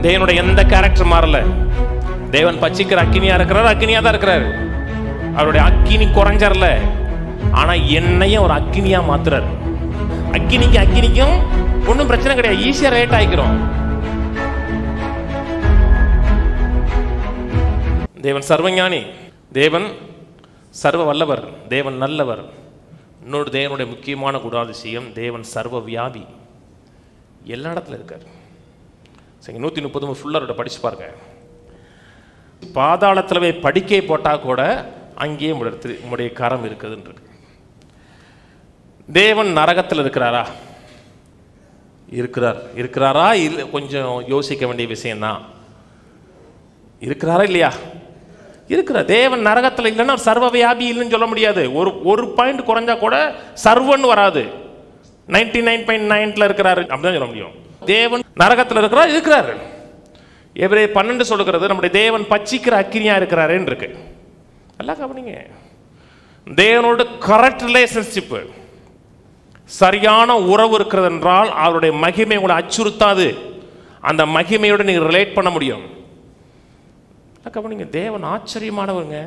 தேவனுடைய எந்த கேரக்டர் மாறல. தேவன் பச்சிக்கிற அக்கினியா இருக்கிறார், அக்கினியா தான் இருக்கிறாரு. அவருடைய அக்கினி குறைஞ்சறல, ஆனா என்னையும் ஒரு அக்கினியா மாத்துறாரு. அக்கினிக்கும் ஒன்றும் பிரச்சனை கிடையாது, ஈஸியா ரேட் ஆகிக்கிறோம். தேவன் சர்வஞானி, தேவன் சர்வ வல்லவர், தேவன் நல்லவர். இன்னொரு தேவனுடைய முக்கியமான குணாதிசயம், தேவன் சர்வ வியாபி, எல்லா இடத்துல இருக்கார். சரி, 130 ஃபுல்லரோட படிச்சு பாருங்க. பாதாளத்தில் போய் படுக்கை போட்டால் கூட அங்கேயே உங்களுடைய கரம் இருக்குதுன்றது. தேவன் நரகத்தில் இருக்கிறாரா? இருக்கிறாரா? இல்லை, கொஞ்சம் யோசிக்க வேண்டிய விஷயம்தான். இருக்கிறாரா இல்லையா? இருக்கிறார். தேவன் நரகத்தில் இல்லைன்னா சர்வ வியாபி இல்லைன்னு சொல்ல முடியாது. ஒரு பாயிண்ட் குறைஞ்சா கூட சர்வன் வராது. 99.9 இருக்கிறாரு அப்படிதான் சொல்ல முடியும். தேவன் நரகத்தில் இருக்கிறாரு. எபிரேயர் 12 சொல்லுகிறது, நம்முடைய தேவன் பச்சிக்கிற அக்கினியா இருக்கிறாருன்னு இருக்கு. நல்லா கவனிங்க. தேவனோட கரெக்ட் ரிலேஷன்ஷிப், சரியான உறவு இருக்கிறது என்றால் அவருடைய மகிமை உங்களை அச்சுறுத்தாது. அந்த மகிமையோடு நீங்க ரிலேட் பண்ண முடியும். கவனிங்க, தேவன் ஆச்சரியமானவருங்க.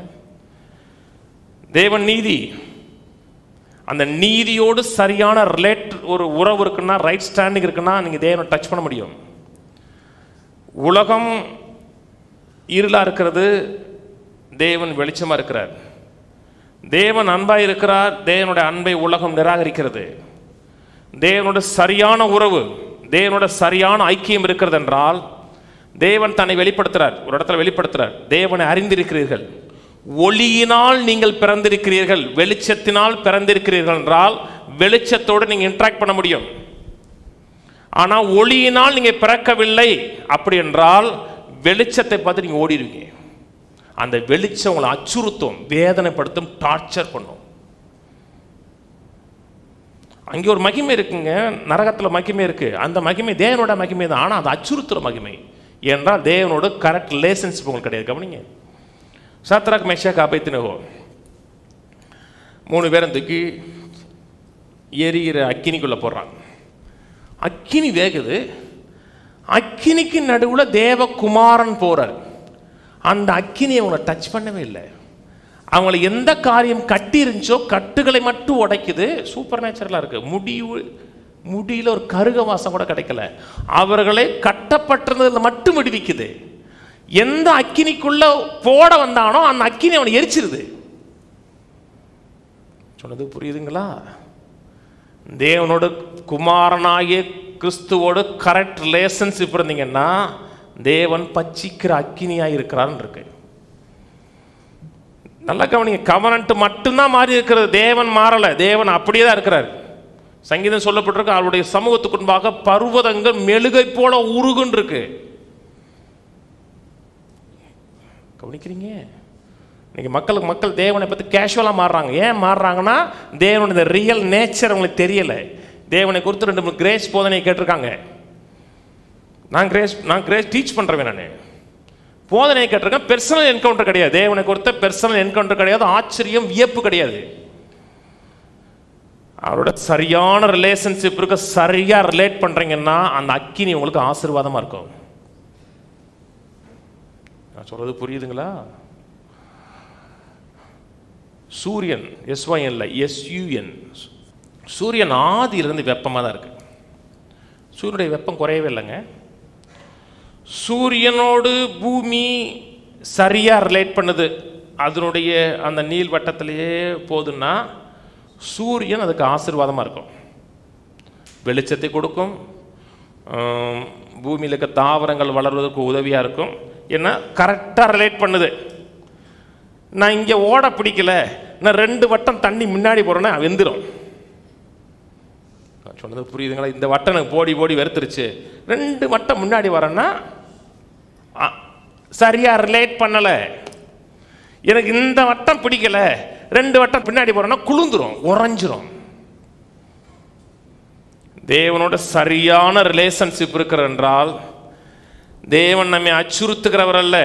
தேவன் நீதி, அந்த நீதியோடு சரியான ரிலேட் ஒரு உறவு இருக்குன்னா, ரைட் ஸ்டாண்டிங் இருக்குன்னா நீங்க தேவனை டச் பண்ண முடியும். உலகம் இருளா இருக்கிறது, தேவன் வெளிச்சமா இருக்கிறார். தேவன் அன்பாய் இருக்கிறார், தேவனுடைய அன்பை உலகம் நிராகரிக்கிறது. தேவனோட சரியான உறவு, தேவனோட சரியான ஐக்கியம் இருக்கிறது என்றால் தேவன் தன்னை வெளிப்படுத்துறார். ஒரு இடத்துல வெளிப்படுத்துறார், தேவனை அறிந்திருக்கிறீர்கள், ஒளியினால் நீங்கள் பிறந்திருக்கிறீர்கள், வெளிச்சத்தினால் பிறந்திருக்கிறீர்கள் என்றால் வெளிச்சத்தோடு நீங்க இன்டராக்ட் பண்ண முடியும். ஆனா ஒளியினால் நீங்க பிறக்கவில்லை அப்படி என்றால் வெளிச்சத்தை பார்த்து நீங்க ஓடிடுவீங்க. அந்த வெளிச்சம் உங்களை அச்சுறுத்தும், வேதனைப்படுத்தும், டார்ச்சர் பண்ணும். அங்கே ஒரு மகிமை இருக்குங்க, நரகத்தில் மகிமை இருக்கு. அந்த மகிமை தேவனோட மகிமை தான், ஆனால் அது அச்சுறுத்துற மகிமை. என்றால் தேவனோட கரெக்ட் ரிலேஷன்ஷிப் உங்களுக்கு கிடையாது. கவனிங்க, சாத்ராக் மேஷாக் ஆபேத்நேகோ 3 பேரும் தூக்கி எரிகிற அக்கினிக்குள்ள போடுறாங்க. அக்கினி வேகுது, அக்கினிக்கு நடுவில் தேவகுமாரன் போறார். அந்த அக்கினி அவங்களை டச் பண்ணவே இல்லை. அவங்களை எந்த காரியம் கட்டி இருந்துச்சோ கட்டுகளை மட்டும் உடைக்குது. சூப்பர் நேச்சுரலா இருக்கு. முடியில ஒரு கருக வாசம் கூட கிடைக்கல. அவர்களை கட்டப்பட்டிருந்ததுல மட்டும் விடுவிக்குது. எந்த அக்கினிக்குள்ள போட வந்தானோ அந்த அக்கினி அவனை எரிச்சிருது. சொன்னது புரியுதுங்களா? தேவனோட குமாரனாகிய கிறிஸ்துவோடு கரெக்ட் ரிலேஷன்ஷிப் இருந்தீங்கன்னா தேவன் பச்சிக்கிற அக்கினியா இருக்கிறான்னு இருக்கு. நல்லா கவனிங்க, கவனன்ட் மட்டும்தான் மாறி இருக்கிறது, தேவன் மாறல. தேவன் அப்படியே தான் இருக்கிறார். சங்கீதம் சொல்லப்பட்டிருக்கு, அவருடைய சமூகத்துக்கு முன்பாக பர்வதங்கள் மெழுகை போல உருகுன்னு இருக்கு. கவனிக்கிறீங்க? இன்னைக்கு மக்கள் தேவனை பற்றி கேஷுவலாக மாறுறாங்க. ஏன் மாறுறாங்கன்னா தேவனுடைய ரியல் நேச்சர் அவங்களுக்கு தெரியல. தேவனை குறித்து 2 கிரேஸ் போதனை கேட்டிருக்காங்க. நான் கிரேஸ் டீச் பண்ணுறேன். நான் போதனையை கேட்டிருக்கேன். பெர்சனல் என்கவுண்டர் கிடையாது. தேவனை குறித்த பெர்சனல் என்கவுண்டர் கிடையாது. ஆச்சரியம், வியப்பு கிடையாது. அவரோட சரியான ரிலேஷன்ஷிப் இருக்க, சரியா ரிலேட் பண்றீங்கன்னா அந்த அக்கினி உங்களுக்கு ஆசீர்வாதமா இருக்கும். நான் சொல்றது புரியுதுங்களா? சூரியன், SYN இல்ல, SUN. சூரியன் ஆதியிலிருந்து வெப்பமாக தான் இருக்கு. சூரியனுடைய வெப்பம் குறையவே இல்லைங்க. சூரியனோடு பூமி சரியா ரிலேட் பண்ணுது, அதனுடைய அந்த நீள் வட்டத்திலேயே போதுன்னா சூரியன் அதுக்கு ஆசீர்வாதமாக இருக்கும். வெளிச்சத்தை கொடுக்கும், பூமியில் இருக்க தாவரங்கள் வளர்வதற்கு உதவியாக இருக்கும். ஏன்னா கரெக்டாக ரிலேட் பண்ணுது. நான் இங்கே ஓட பிடிக்கல, நான் 2 வட்டம் தண்ணி முன்னாடி போகிறேன்னா வெந்துடும். சொன்னது புரியுதுங்களா? இந்த வட்டம் எனக்கு போடி வெறுத்துருச்சு, 2 வட்டம் முன்னாடி வரேன்னா சரியா ரிலேட் பண்ணல. எனக்கு இந்த வட்டம் பிடிக்கல, 2 வட்டம் பின்னாடி போறேன்னா குளுந்துரும், உறைஞ்சிரும். தேவனோட சரியான ரிலேஷன்ஷிப் இருக்கிற என்றால் தேவன் நம்மை அச்சுறுத்துகிறவர் அல்ல.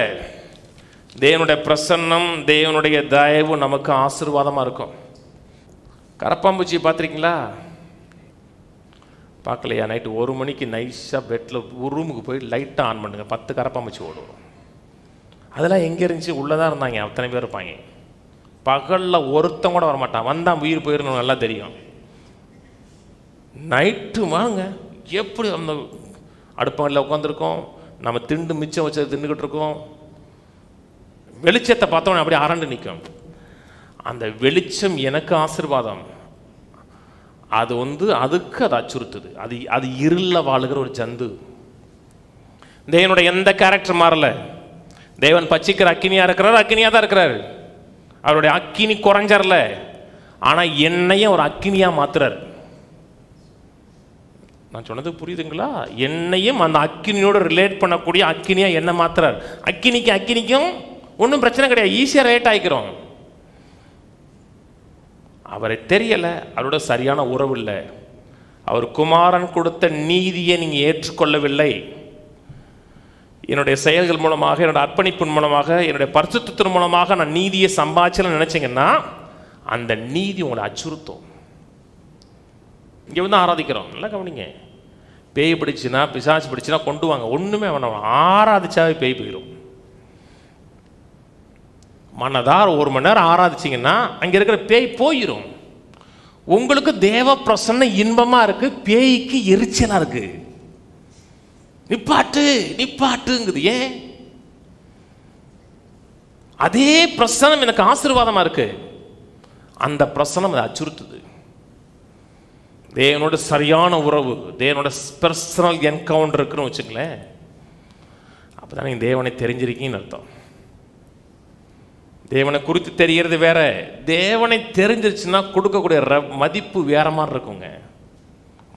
தேவனுடைய பிரசன்னம், தேவனுடைய தயவு நமக்கு ஆசீர்வாதமா இருக்கும். கரப்பாம்பூச்சி பார்த்துருக்கீங்களா? பார்க்கலையா? நைட்டு 1 மணிக்கு நைஸாக பெட்டில் ரூமுக்கு போய் லைட்டாக ஆன் பண்ணுங்க, 10 கரப்பாம்பூச்சி ஓடும். அதெல்லாம் எங்கே இருந்துச்சு? உள்ளதாக இருந்தாங்க, அத்தனை பேர் இருப்பாங்க. பகலில் ஒருத்தன் கூட வரமாட்டான், வந்தான் உயிர் போயிடணும், நல்லா தெரியும். நைட்டு வாங்க, எப்படி அந்த அடுப்பங்களில் உட்காந்துருக்கோம், நம்ம திண்டு மிச்சம் வச்சது தின்னுக்கிட்டு இருக்கோம். வெளிச்சத்தை பார்த்தோன்னே அப்படியே அரண்டு நிற்கும். அந்த வெளிச்சம் எனக்கு ஆசீர்வாதம், அது அதுக்கு அது அச்சுறுத்துது. அது இருளில் வாழுகிற ஒரு ஜந்து. தேவனுடைய எந்த கேரக்டர் மாறல. தேவன் பச்சிக்கிற அக்கினியா இருக்கிறார், அக்கினியா தான் இருக்கிறார். அவருடைய அக்கினி குறைஞ்சரல, ஆனா என்னையும் ஒரு அக்கினியா மாத்துறார். நான் சொன்னது புரியுதுங்களா? என்னையும் அந்த அக்கினியோட ரிலேட் பண்ணக்கூடிய அக்கினியா என்ன மாத்துறார். அக்கினிக்கும் ஒன்றும் பிரச்சனை கிடையாது, ஈஸியாக ரிலேட் ஆகிக்கிறோம். அவரை தெரியல, அவரோட சரியான உறவு இல்லை. அவர் குமாரன் கொடுத்த நீதியை நீங்க ஏற்றுக்கொள்ளவில்லை. என்னுடைய செயல்கள் மூலமாக, என்னோட அர்ப்பணிப்பின் மூலமாக, என்னுடைய பரிசுத்தத்தின் மூலமாக நான் நீதியை சம்பாதிச்சேன்னு நினைச்சீங்கன்னா அந்த நீதி உங்களை அச்சுறுத்தும். இங்கே ஆராதிக்கிறோம், நல்லா கவனிங்க. பேய் பிடிச்சுன்னா, பிசாசு பிடிச்சுன்னா கொண்டு வாங்க, ஒன்றுமே வேணாம், ஆராதிச்சாவே பேய் போயிடும். மனதார் 1 மணி நேரம் ஆராதிச்சிங்கன்னா அங்கே இருக்கிற பேய் போயிடும். உங்களுக்கு தேவ பிரசன்ன இன்பமாக இருக்கு, பேய்க்கு எரிச்சலாக இருக்கு. நிப்பாட்டு நிப்பாட்டுங்குது. ஏன்? அதே பிரசனம் எனக்கு ஆசீர்வாதமாக இருக்கு, அந்த பிரசனம் அதை அச்சுறுத்துது. தேவனோட சரியான உறவு, தேவனோட பர்சனல் என்கவுண்டர் இருக்குன்னு வச்சுங்களேன், அப்போதான் நீங்கள் தேவனை தெரிஞ்சிருக்கீங்கன்னு அர்த்தம். தேவனை குறித்து தெரியறது வேற, தேவனை தெரிஞ்சிருச்சுன்னா கொடுக்கக்கூடிய மதிப்பு வேற மாதிரி இருக்குங்க.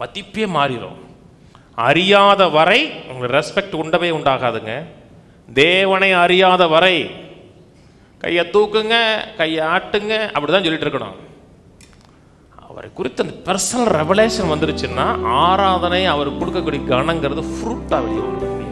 மதிப்பே மாறிடும். அறியாத வரை உங்களுக்கு ரெஸ்பெக்ட் உண்டவே உண்டாகாதுங்க. தேவனை அறியாத வரை கையை தூக்குங்க, கையை ஆட்டுங்க, அப்படிதான் சொல்லிட்டு இருக்கணும். அவரை குறித்து அந்த பர்சனல் ரெவலேஷன் வந்துருச்சுன்னா ஆராதனை அவர் கொடுக்கக்கூடிய கணங்கிறது ஃப்ரூட்டாக வெளியே வரும்.